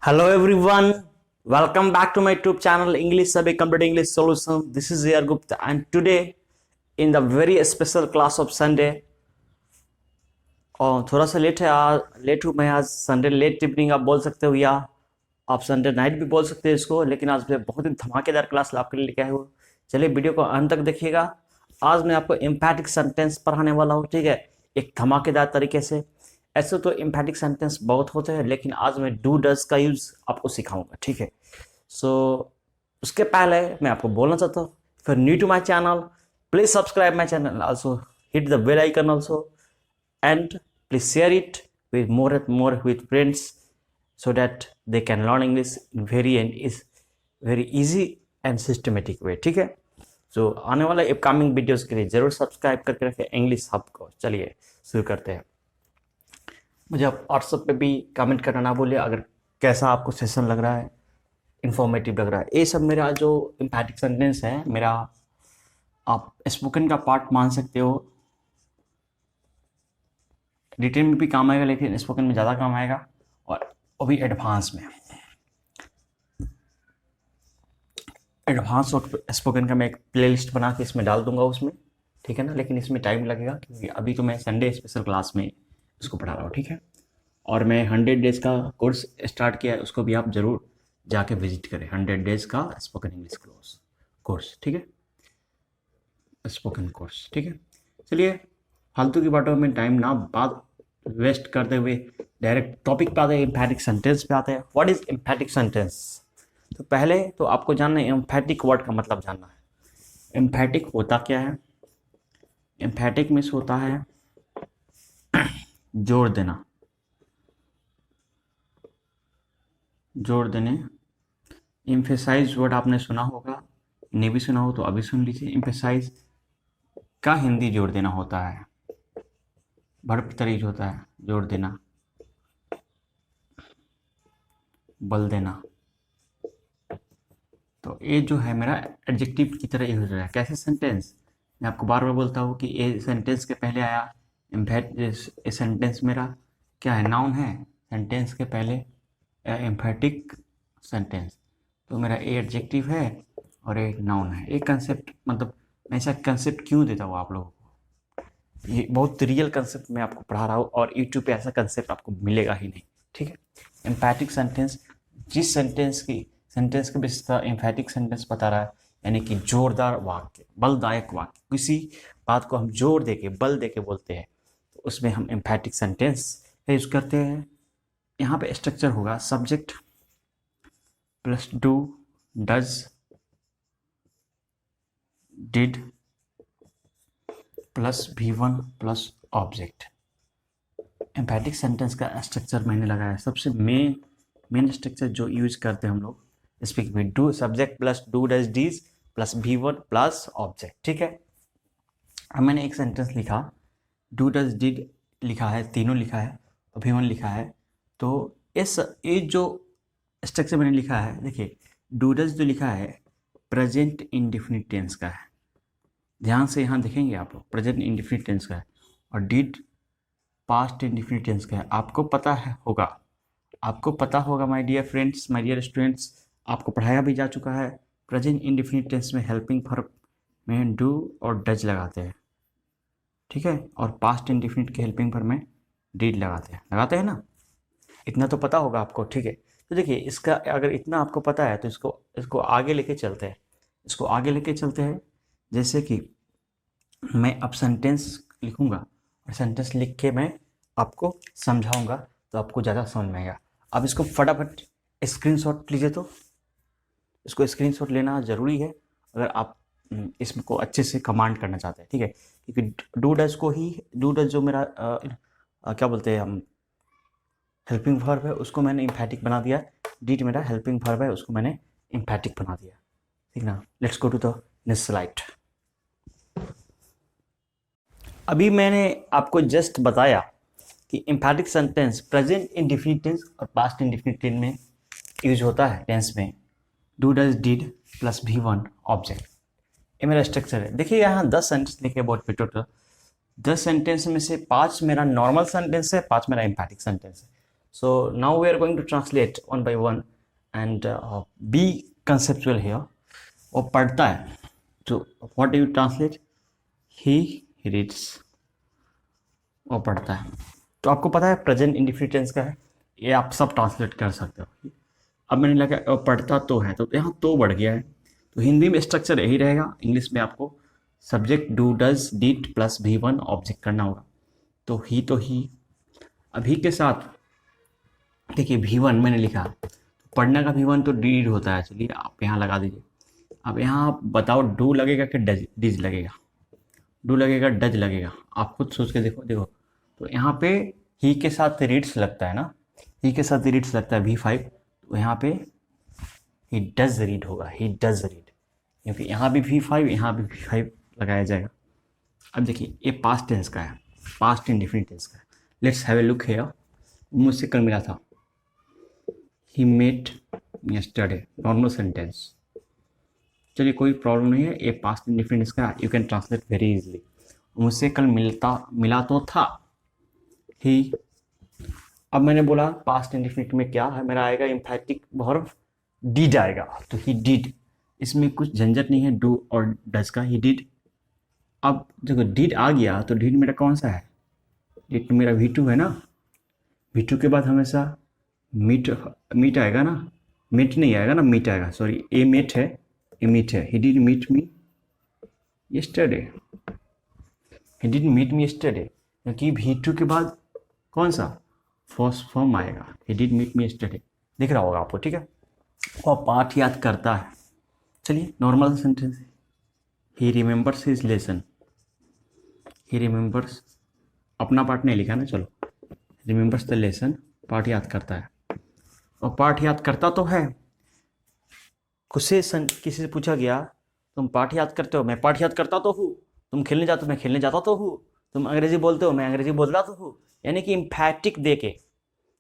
Hello everyone, welcome back to my YouTube channel English Sabe Complete English Solution. This is Ziyar Gupta and today in the very special class of Sunday और थोड़ा सा late है late हूँ मैं आज Sunday late evening आप बोल सकते हो या आप संडे नाइट भी बोल सकते हो इसको, लेकिन आज मैं बहुत ही धमाकेदार क्लास आपके लिए लेके आया हूँ। चलिए वीडियो को अंत तक देखिएगा। आज मैं आपको एम्फैटिक सेंटेंस पढ़ाने वाला हूँ, ठीक है, एक धमाकेदार तरीके से। ऐसे तो एम्फैटिक सेंटेंस बहुत होते हैं, लेकिन आज मैं डू डज का यूज़ आपको सिखाऊंगा, ठीक है। उसके पहले मैं आपको बोलना चाहता हूँ, फिर new to my channel please subscribe my channel, also hit the bell icon also, and please share it with more and more with friends so that they can learn English in very easy and systematic way, ठीक है। तो आने वाले upcoming videos के लिए जरूर subscribe करके रखें इंग्लिश हब को। चलिए शुरू करते हैं। मुझे आप व्हाट्सएप पे भी कमेंट करना ना भूलिए अगर कैसा आपको सेशन लग रहा है, इंफॉर्मेटिव लग रहा है। ये सब मेरा जो एम्फैटिक सेंटेंस है, मेरा आप स्पोकन का पार्ट मान सकते हो। रिटेन में भी काम आएगा, लेकिन स्पोकन में ज़्यादा काम आएगा, और अभी एडवांस में एडवांस और स्पोकन का मैं एक प्लेलिस्ट बना के इसमें डाल दूंगा उसमें, ठीक है ना। लेकिन इसमें टाइम लगेगा क्योंकि अभी तो मैं संडे स्पेशल क्लास में इसको पढ़ा रहा हूँ, ठीक है। और मैं 100 डेज़ का कोर्स स्टार्ट किया है, उसको भी आप ज़रूर जाके विजिट करें। 100 डेज़ का स्पोकन इंग्लिश कोर्स, ठीक है, स्पोकन कोर्स, ठीक है। चलिए फालतू की बातों में टाइम ना बात वेस्ट करते हुए डायरेक्ट टॉपिक पे आते हैं, एम्फैटिक सेंटेंस पे आते हैं। What is एम्फैटिक sentence? तो पहले तो आपको जानना है एम्फैटिक वर्ड का मतलब जानना है। एम्फैटिक होता क्या है? एम्फैटिक मीन्स होता है जोर देना, जोर देने। एम्फेसाइज वर्ड आपने सुना होगा, नहीं भी सुना हो तो अभी सुन लीजिए। एम्फेसाइज का हिंदी जोर देना होता है, वर्ब तरीज होता है जोर देना, बल देना। तो ये जो है मेरा एडजेक्टिव की तरह यूज हो रहा है। कैसे सेंटेंस? मैं आपको बार बार बोलता हूँ कि ये सेंटेंस के पहले आया ये सेंटेंस मेरा क्या है? नाउन है। सेंटेंस के पहले एम्फैटिक सेंटेंस, तो मेरा ये एडजेक्टिव है और एक नाउन है। एक कंसेप्ट, मतलब मैं ऐसा कंसेप्ट क्यों देता हूँ आप लोगों को, ये बहुत रियल कंसेप्ट मैं आपको पढ़ा रहा हूँ और यूट्यूब पे ऐसा कंसेप्ट आपको मिलेगा ही नहीं, ठीक है। एम्फैटिक सेंटेंस, जिस सेंटेंस के बेसिस पर एम्फैटिक सेंटेंस बता रहा है, यानी कि जोरदार वाक्य, बलदायक वाक्य, किसी बात को हम जोर देके बल देके बोलते हैं, तो उसमें हम एम्फैटिक सेंटेंस का यूज करते हैं। यहाँ पे स्ट्रक्चर होगा subject plus do, does, did plus V1 plus object. एम्फैटिक sentence का स्ट्रक्चर मैंने लगाया। सबसे मेन स्ट्रक्चर जो यूज करते हैं हम लोग, speak with do, subject plus do does these plus V1 plus object, ठीक है। अब मैंने एक सेंटेंस लिखा, डू डज डिड लिखा है, तीनों लिखा है और V1 लिखा है। तो ये जो स्ट्रक्चर मैंने लिखा है, देखिए डू डज जो लिखा है प्रेजेंट इंडेफिनिट टेंस का है, ध्यान से यहाँ देखेंगे आप लोग, प्रेजेंट इंडेफिनिट टेंस का है, और डिड पास्ट इंडेफिनिट टेंस का है। आपको पता होगा my dear friends, my dear students, आपको पढ़ाया भी जा चुका है। प्रेजेंट इंडेफिनिट टेंस में हेल्पिंग वर्ब में डू और डज लगाते हैं, ठीक है, और पास्ट इंडेफिनिट के हेल्पिंग वर्ब में डिड लगाते हैं ना। इतना तो पता होगा आपको, ठीक है। तो देखिए इसका अगर इतना आपको पता है तो इसको आगे लेके चलते हैं। जैसे कि मैं अब सेंटेंस लिखूंगा और सेंटेंस लिख के मैं आपको समझाऊंगा तो आपको ज़्यादा समझ में आएगा। अब इसको फटाफट स्क्रीनशॉट लीजिए। तो इसको स्क्रीनशॉट लेना ज़रूरी है अगर आप इसको अच्छे से कमांड करना चाहते हैं, ठीक है। क्योंकि डू डज जो मेरा क्या बोलते हैं हम, हेल्पिंग वर्ब है, उसको मैंने एम्फैटिक बना दिया। डिड मेरा हेल्पिंग वर्ब है, उसको मैंने एम्फैटिक बना दिया, ठीक ना। Let's go to the next slide. अभी मैंने आपको जस्ट बताया कि emphatic sentence present indefinite tense और पास्ट इंडेफिनिट टेंस में यूज होता है। टेंस में do does did plus V1 object, ये मेरा स्ट्रक्चर है। देखिए यहाँ 10 सेंटेंस लिखे अबाउट मी टोटल। 10 सेंटेंस में से 5 मेरा नॉर्मल सेंटेंस है, 5 मेरा एम्फैटिक सेंटेंस है। So now we are going to translate one by one and be conceptual here. वो पढ़ता है, तो what do you translate? He reads. वो पढ़ता है, तो आपको पता है प्रेजेंट इंडिफिनिट टेंस का है, ये आप सब ट्रांसलेट कर सकते हो। अब मैंने लगा वो पढ़ता तो है, तो यहाँ तो बढ़ गया है, तो हिंदी में स्ट्रक्चर यही रहेगा, इंग्लिश में आपको subject do does did plus V1 object करना होगा। तो ही अभी के साथ देखिए V1 मैंने लिखा, पढ़ने का V1 तो डीड होता है, चलिए आप यहाँ लगा दीजिए। अब यहाँ आप बताओ डू लगेगा कि डिज लगेगा, डू लगेगा डज लगेगा, आप खुद सोच के देखो। तो यहाँ पे ही के साथ रीड्स लगता है ना, ही के साथ रीड्स लगता है V5, तो यहाँ पे ही डज रीड होगा, ही डज रीड, क्योंकि यहाँ भी V5 यहाँ भी V5 लगाया जाएगा। अब देखिए ये पास्ट टेंस का है, पास्ट इंडेफिनिट टेंस का है। Let's have a look here. मुझसे कल मिला था, he met yesterday, normal sentence. चलिए कोई प्रॉब्लम नहीं है, ये पास्ट इंडेफिनिट का, you can translate very easily. मुझसे कल मिला तो था, ही। अब मैंने बोला पास्ट इंडेफिनिट में क्या है मेरा, आएगा एम्फैटिक वर्ब डिड आएगा, तो ही डिड। इसमें कुछ झंझट नहीं है डू और डज का, ही डिड। अब देखो डिड आ गया, तो डिड मेरा कौन सा है, डिड तो मेरा V2 है ना। V2 के बाद हमेशा मीट आएगा ना, मीट नहीं आएगा ना, मीट आएगा, सॉरी ए मेट है, ए मीट है। He did meet me yesterday, he did meet me yesterday, क्योंकि V2 के बाद कौन सा फर्स्ट फॉर्म आएगा, he did meet me yesterday, दिख रहा होगा आपको, ठीक है। और पाठ याद करता है, चलिए normal sentence, he remembers his lesson, he remembers, अपना पार्ट नहीं लिखा ना, चलो रिमेंबर्स द लेसन, पाठ याद करता है। और पाठ याद करता तो है, किसी से पूछा गया तुम पाठ याद करते हो, मैं पाठ याद करता तो हूँ। तुम खेलने जाते हो, मैं खेलने जाता तो हूँ। तुम अंग्रेजी बोलते हो, मैं अंग्रेजी बोलता तो हूँ। यानी कि इम्फैटिक दे के,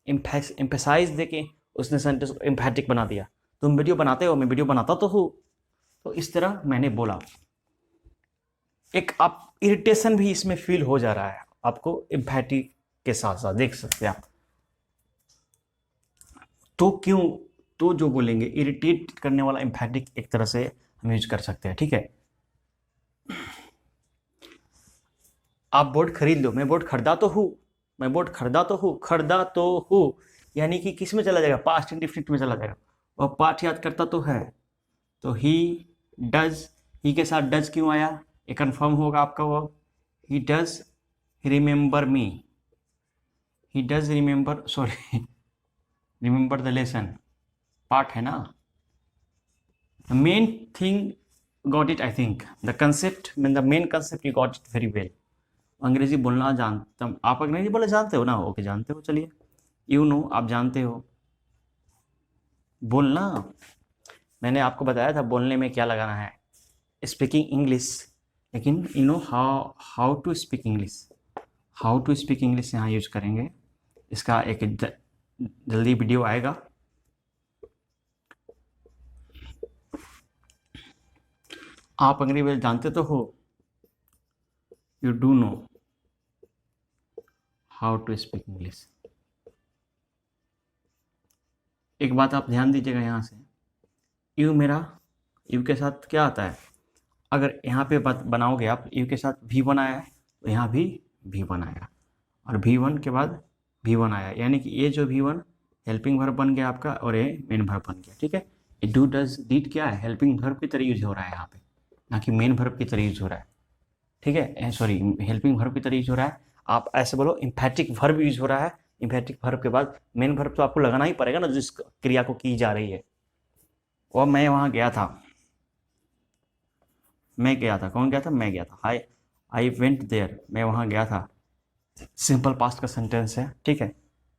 एम्फेसाइज दे के उसने सेंटेंस को इम्फैटिक बना दिया। तुम वीडियो बनाते हो, मैं वीडियो बनाता तो हूँ। तो इस तरह मैंने बोला, एक आप इरिटेशन भी इसमें फील हो जा रहा है आपको, इम्फैटिक के साथ साथ देख सकते हैं आप। तो क्यों, तो जो बोलेंगे इरिटेट करने वाला एम्फैटिक एक तरह से हम यूज कर सकते हैं, ठीक है। आप बोर्ड खरीद लो, मैं बोर्ड खरीदा तो हूँ, मैं बोर्ड खरीदा तो हूँ, खरीदा तो हूँ, यानी कि किस में चला जाएगा, पास्ट इंडेफिनिट में चला जाएगा। और पाठ याद करता तो है, तो ही डज, ही के साथ डज क्यों आया, ये कंफर्म होगा आपका वो, he does remember me, he does remember, sorry remember the lesson, part है ना। The main thing got it, I think the concept, mean the main concept you got it very well. अंग्रेजी बोलना जानता, आप अंग्रेजी बोलना जानते हो ना, ओके जानते हो, चलिए यू नो, आप जानते हो बोलना। मैंने आपको बताया था बोलने में क्या लगाना है, स्पीकिंग इंग्लिश, लेकिन you know how to speak English, how to speak English यहाँ यूज करेंगे। इसका एक जल्दी वीडियो आएगा, आप अंग्रेजी जानते तो हो, you do know how to speak English. एक बात आप ध्यान दीजिएगा, यहाँ से यू मेरा, यू के साथ क्या आता है, अगर यहाँ पे बनाओगे आप, यू के साथ V1 आया है तो यहाँ भी V1 आएगा, और V1 के बाद V1 आया, यानी कि ये जो V1 हेल्पिंग वर्ब बन गया आपका, और ये मेन वर्ब बन गया, ठीक है। ये डू डज डिड क्या है, हेल्पिंग वर्ब की तरह यूज हो रहा है यहाँ पे, ना कि मेन वर्ब की तरह यूज हो रहा है, ठीक है, सॉरी हेल्पिंग वर्ब की तरह यूज हो रहा है। आप ऐसे बोलो इम्फैटिक वर्ब यूज हो रहा है, इम्फैटिक वर्ब के बाद मेन वर्ब तो आपको लगाना ही पड़ेगा ना, जिस क्रिया को की जा रही है। और मैं वहाँ गया था, मैं गया था, कौन गया था, मैं गया था, आई वेंट देयर, मैं वहाँ गया था, सिंपल पास्ट का सेंटेंस है, ठीक है।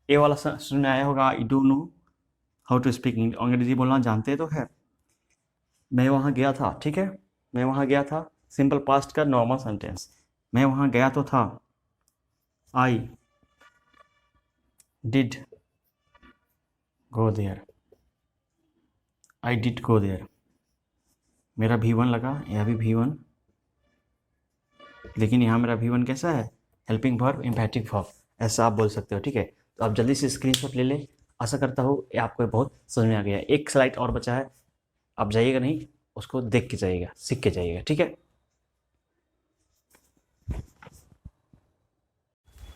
ए वाला सुनने आया होगा, I don't know how to speak English, अंग्रेजी बोलना जानते तो है। मैं वहाँ गया था, ठीक है, मैं वहाँ गया था, सिंपल पास्ट का नॉर्मल सेंटेंस, मैं वहाँ गया तो था, I did go there, I did go there, मेरा V1 लगा, यह भी V1, लेकिन यहाँ मेरा V1 कैसा है, हेल्पिंग वर्ब, एम्फैटिक वर्ब, ऐसा आप बोल सकते हो, ठीक है। तो आप जल्दी से स्क्रीनशॉट ले लें। आशा करता हूँ ये आपको बहुत समझ में आ गया है। एक स्लाइड और बचा है, आप जाइएगा नहीं, उसको देख के जाइएगा, सीख के जाइएगा, ठीक है।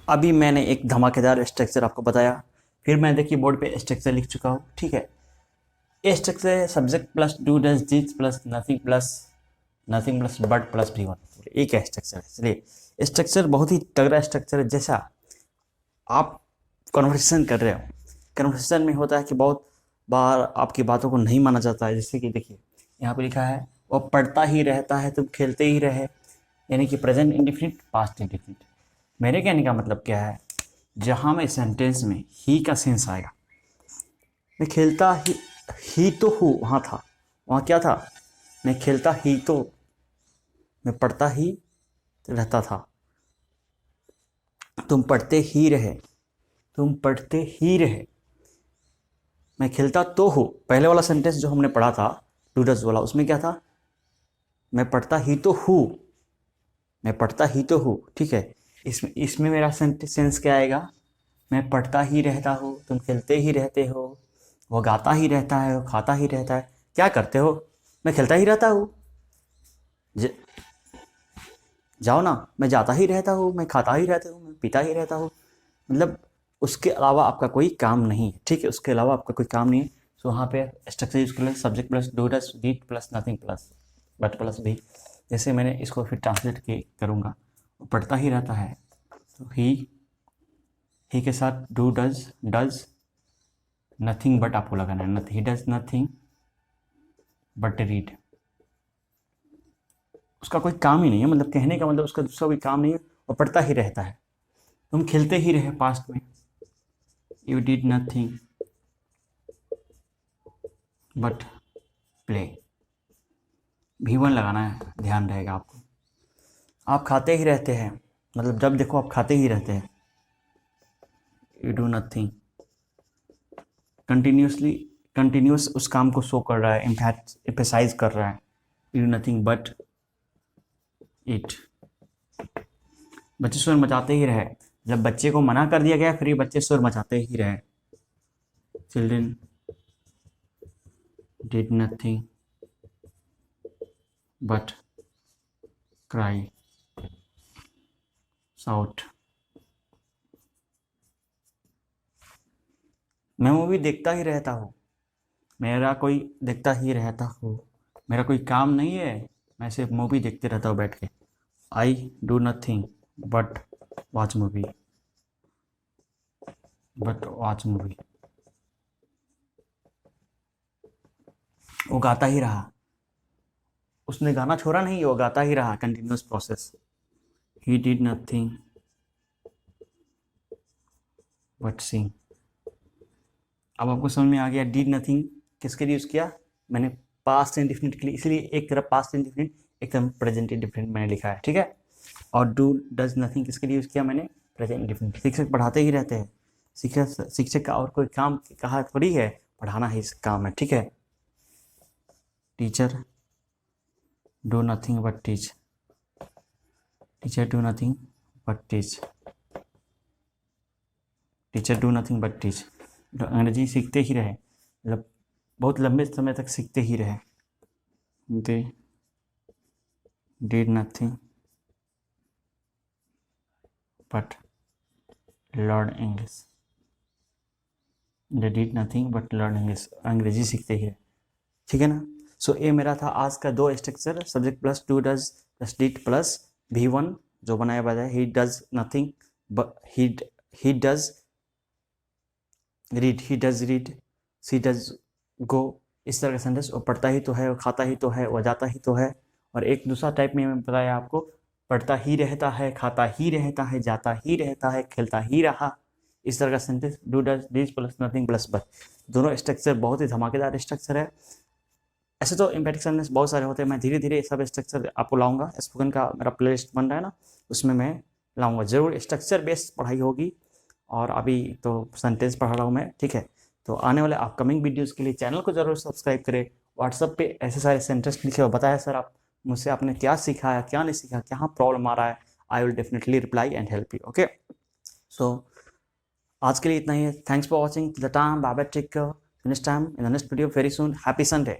अभी मैंने एक धमाकेदार स्ट्रक्चर आपको बताया, फिर मैं देखिए बोर्ड पे स्ट्रक्चर लिख चुका हूँ, ठीक है। ये स्ट्रक्चर है subject plus do does this plus nothing plus but plus V1। एक स्ट्रक्चर है। चलिए, स्ट्रक्चर बहुत ही तगड़ा स्ट्रक्चर है। जैसा आप कन्वर्सेशन कर रहे हो, कन्वर्सेशन में होता है कि बहुत बार आपकी बातों को नहीं माना जाता है। जैसे कि देखिए यहाँ पे लिखा है वो पढ़ता ही रहता है, तुम खेलते ही रहे, यानी कि प्रेजेंट इंडिफिनिट पास्ट इंडिफिनिट। मेरे कहने का मतलब क्या है, जहाँ में सेंटेंस में ही का सेंस आएगा, मैं खेलता ही तो हूँ, वहाँ था, वहाँ क्या था, मैं खेलता ही तो, मैं पढ़ता ही रहता था, तुम पढ़ते ही रहे, तुम पढ़ते ही रहे, मैं खेलता तो हूँ। पहले वाला सेंटेंस जो हमने पढ़ा था डू डज वाला, उसमें क्या था, मैं पढ़ता ही तो हूँ, मैं पढ़ता ही तो हूँ, ठीक है। इसमें मेरा सेंस क्या आएगा, मैं पढ़ता ही रहता हूँ, तुम खेलते ही रहते हो, वो गाता ही रहता है, वो खाता ही रहता है, क्या करते हो, मैं खेलता ही रहता हूँ, जाओ ना, मैं जाता ही रहता हूँ, मैं खाता ही रहता हूँ, मैं पीता ही रहता हूँ। मतलब उसके अलावा आपका कोई काम नहीं है, ठीक है, उसके अलावा आपका कोई काम नहीं है। तो वहाँ पे स्ट्रक्चर यूज कर ले, subject plus do does did plus nothing plus but plus भी। जैसे मैंने इसको फिर ट्रांसलेट के करूँगा, वो पढ़ता ही रहता है, तो ही के साथ डू डज नथिंग बट आपको लगाना है, he does nothing but read. उसका कोई काम ही नहीं है, मतलब कहने का मतलब उसका दूसरा कोई काम नहीं है, वो पढ़ता ही रहता है। तुम खेलते ही रहे पास्ट में, you did nothing but play. V1 लगाना है, ध्यान रहेगा आपको। आप खाते ही रहते हैं, मतलब जब देखो आप खाते ही रहते हैं, यू डू नथिंग, कंटिन्यूस उस काम को शो कर रहा है, एम्फेसाइज कर रहा है, you do nothing but it. बच्चे शोर मचाते ही रहे, जब बच्चे को मना कर दिया गया फिर ये बच्चे शोर मचाते ही रहे। Children did nothing but cry shout. मैं मूवी देखता ही रहता हूँ, मेरा कोई देखता ही रहता हूँ, मेरा कोई काम नहीं है, मैं सिर्फ मूवी देखते रहता हूँ बैठ के। I do nothing but watch movie, वो गाता ही रहा, उसने गाना छोड़ा नहीं, वो गाता ही रहा, continuous process. He did nothing but sing. अब आपको समझ में आ गया डिड नथिंग किसके लिए यूज़ किया मैंने, पास्ट इंडेफिनिट के लिए, इसलिए एक तरफ पास्ट इंडेफिनिट, एक तरफ प्रेजेंट इंडेफिनिट मैंने लिखा है, ठीक है। और डू डज नथिंग किसके लिए यूज़ किया मैंने, प्रेजेंट इंडेफिनिट। शिक्षक पढ़ाते ही रहते हैं, शिक्षक का और कोई काम कहा थोड़ी है, पढ़ाना ही काम है, ठीक है। Teacher do nothing but teach, teacher do nothing but teach, teacher do nothing but teach. अंग्रेजी सीखते ही रहे, मतलब बहुत लंबे समय तक सीखते ही रहे। They did nothing but learn English, they did nothing but learn English, अंग्रेजी सीखते ही रहे, ठीक है ना। सो ये मेरा था आज का दो structure, subject plus do does plus did plus V1 जो बनाया हुआ है, he does nothing but he does read, he does read, she does go, इस तरह का सेंटेंस। वो पढ़ता ही तो है, वो खाता ही तो है, वो जाता ही तो है। और एक दूसरा टाइप में मैं बताया आपको, पढ़ता ही रहता है, खाता ही रहता है, जाता ही रहता है, खेलता ही रहा, इस तरह का sentence. Do does did plus nothing plus but, दोनों स्ट्रक्चर बहुत ही धमाकेदार स्ट्रक्चर है। ऐसे तो इम्पैक्ट सेंटेंस बहुत सारे होते हैं, मैं धीरे धीरे सब स्ट्रक्चर आपको लाऊंगा। स्पोकन का मेरा प्लेलिस्ट बन रहा है ना, उसमें मैं लाऊंगा जरूर, स्ट्रक्चर बेस्ड पढ़ाई होगी। और अभी तो सेंटेंस पढ़ा रहा हूँ मैं, ठीक है। तो आने वाले अपकमिंग वीडियोस के लिए चैनल को जरूर सब्सक्राइब करें। व्हाट्सअप पे ऐसे सारे सेंटेंस लिखे हो, बताया सर आप मुझसे आपने क्या सीखा है, क्या नहीं सीखा, क्या प्रॉब्लम आ रहा है, I will definitely reply and help you, okay. सो आज के लिए इतना ही है। Thanks for watching the time, bye bye, take care, next time in the next video very soon, happy Sunday.